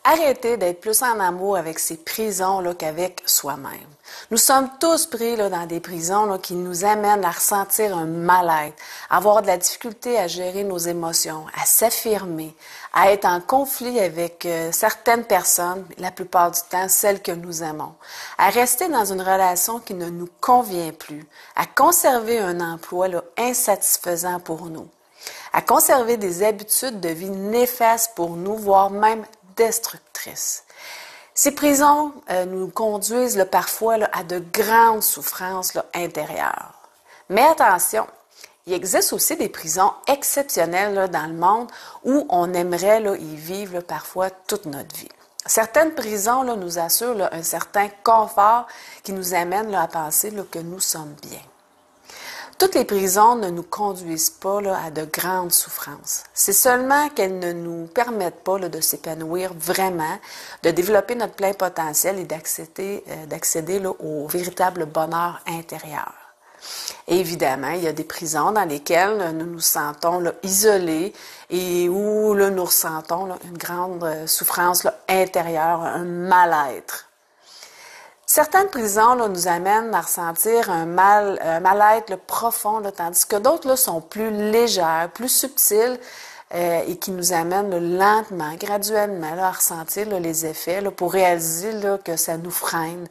Arrêter d'être plus en amour avec ces prisons qu'avec soi-même. Nous sommes tous pris dans des prisons qui nous amènent à ressentir un mal-être, à avoir de la difficulté à gérer nos émotions, à s'affirmer, à être en conflit avec certaines personnes, la plupart du temps celles que nous aimons, à rester dans une relation qui ne nous convient plus, à conserver un emploi insatisfaisant pour nous, à conserver des habitudes de vie néfastes pour nous, voire même destructrices. Ces prisons nous conduisent parfois à de grandes souffrances intérieures. Mais attention, il existe aussi des prisons exceptionnelles dans le monde où on aimerait y vivre parfois toute notre vie. Certaines prisons nous assurent un certain confort qui nous amène à penser que nous sommes bien. Toutes les prisons ne nous conduisent pas à de grandes souffrances. C'est seulement qu'elles ne nous permettent pas de s'épanouir vraiment, de développer notre plein potentiel et d'accéder au véritable bonheur intérieur. Et évidemment, il y a des prisons dans lesquelles nous nous sentons isolés et où nous ressentons une grande souffrance intérieure, un mal-être. Certaines prisons nous amènent à ressentir un mal-être profond, tandis que d'autres sont plus légères, plus subtiles et qui nous amènent lentement, graduellement à ressentir les effets pour réaliser que ça nous freine,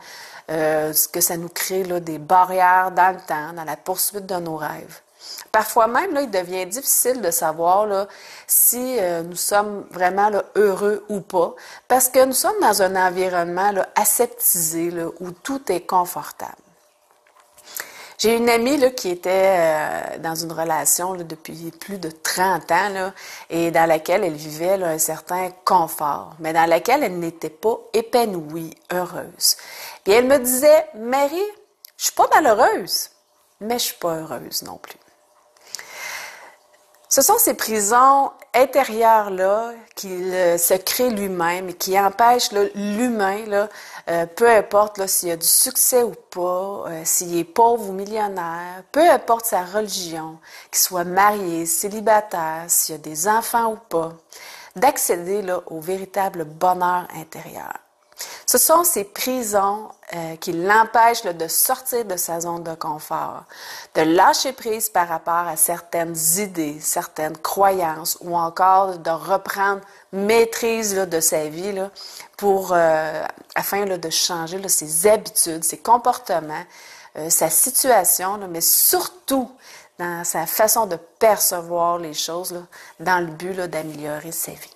que ça nous crée des barrières dans le temps, dans la poursuite de nos rêves. Parfois même, il devient difficile de savoir si nous sommes vraiment heureux ou pas, parce que nous sommes dans un environnement aseptisé, où tout est confortable. J'ai une amie qui était dans une relation depuis plus de 30 ans et dans laquelle elle vivait un certain confort, mais dans laquelle elle n'était pas épanouie, heureuse. Puis elle me disait, Marie, je suis pas malheureuse, mais je suis pas heureuse non plus. Ce sont ces prisons intérieures qu'il se crée lui-même et qui empêchent l'humain, peu importe s'il a du succès ou pas, s'il est pauvre ou millionnaire, peu importe sa religion, qu'il soit marié, célibataire, s'il a des enfants ou pas, d'accéder au véritable bonheur intérieur. Ce sont ces prisons qui l'empêchent de sortir de sa zone de confort, de lâcher prise par rapport à certaines idées, certaines croyances ou encore de reprendre maîtrise de sa vie afin de changer ses habitudes, ses comportements, sa situation, mais surtout dans sa façon de percevoir les choses dans le but d'améliorer sa vie.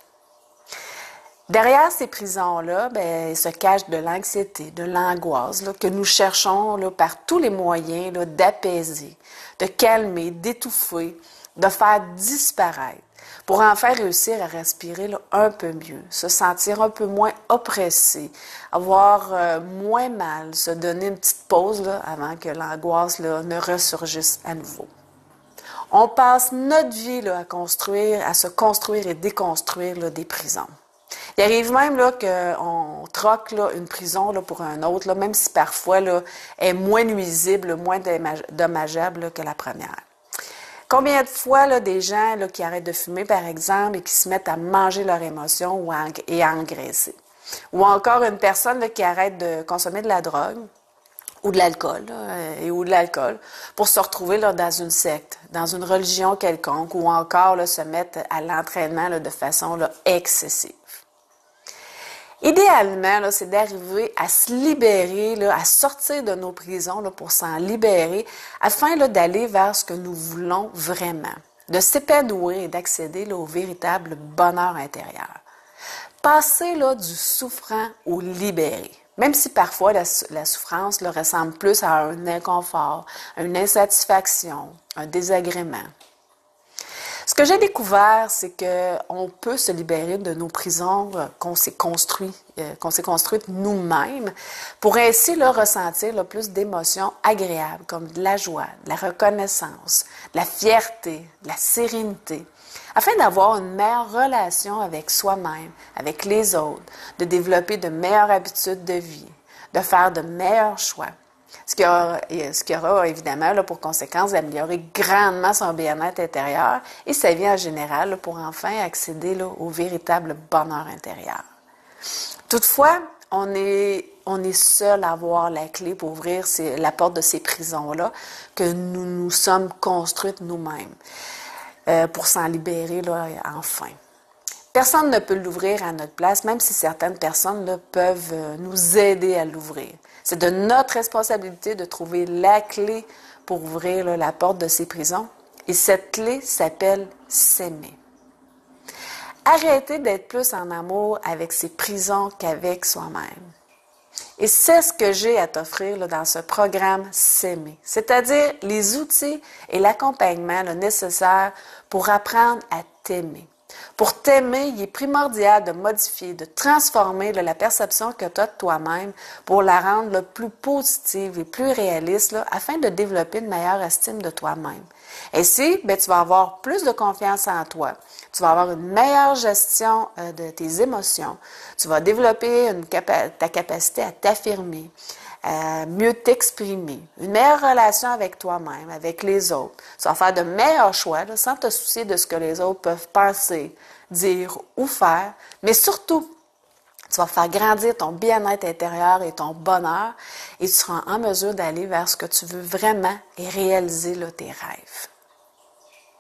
Derrière ces prisons-là, se cache de l'anxiété, de l'angoisse que nous cherchons par tous les moyens d'apaiser, de calmer, d'étouffer, de faire disparaître, pour enfin réussir à respirer un peu mieux, se sentir un peu moins oppressé, avoir moins mal, se donner une petite pause avant que l'angoisse ne ressurgisse à nouveau. On passe notre vie à se construire et déconstruire des prisons. Il arrive même qu'on troque une prison pour un autre, même si parfois elle est moins nuisible, moins dommageable que la première. Combien de fois des gens qui arrêtent de fumer, par exemple, et qui se mettent à manger leurs émotions et à engraisser? Ou encore une personne qui arrête de consommer de la drogue ou de l'alcool, ou de l'alcool, pour se retrouver dans une secte, dans une religion quelconque, ou encore se mettre à l'entraînement de façon excessive. Idéalement, c'est d'arriver à se libérer, à sortir de nos prisons pour s'en libérer, afin d'aller vers ce que nous voulons vraiment, de s'épanouir et d'accéder au véritable bonheur intérieur. Passer du souffrant au libéré, même si parfois la souffrance ressemble plus à un inconfort, à une insatisfaction, un désagrément. Ce que j'ai découvert, c'est qu'on peut se libérer de nos prisons qu'on s'est construites nous-mêmes pour ainsi ressentir plus d'émotions agréables comme de la joie, de la reconnaissance, de la fierté, de la sérénité, afin d'avoir une meilleure relation avec soi-même, avec les autres, de développer de meilleures habitudes de vie, de faire de meilleurs choix. Ce qui aura évidemment pour conséquence d'améliorer grandement son bien-être et sa vie en général pour enfin accéder au véritable bonheur intérieur. Toutefois, on est seul à avoir la clé pour ouvrir la porte de ces prisons-là que nous nous sommes construites nous-mêmes pour s'en libérer là, enfin. Personne ne peut l'ouvrir à notre place, même si certaines personnes là, peuvent nous aider à l'ouvrir. C'est de notre responsabilité de trouver la clé pour ouvrir là, la porte de ces prisons. Et cette clé s'appelle s'aimer. Arrêtez d'être plus en amour avec ces prisons qu'avec soi-même. Et c'est ce que j'ai à t'offrir là, dans ce programme S'aimer, c'est-à-dire les outils et l'accompagnement là, nécessaires pour apprendre à t'aimer. Pour t'aimer, il est primordial de modifier, de transformer là, la perception que tu as de toi-même pour la rendre là, plus positive et plus réaliste là, afin de développer une meilleure estime de toi-même. Ainsi, tu vas avoir plus de confiance en toi. Tu vas avoir une meilleure gestion de tes émotions. Tu vas développer ta capacité à t'affirmer, à mieux t'exprimer, une meilleure relation avec toi-même, avec les autres. Tu vas faire de meilleurs choix là, sans te soucier de ce que les autres peuvent penser, dire ou faire, mais surtout, tu vas faire grandir ton bien-être intérieur et ton bonheur et tu seras en mesure d'aller vers ce que tu veux vraiment et réaliser là, tes rêves.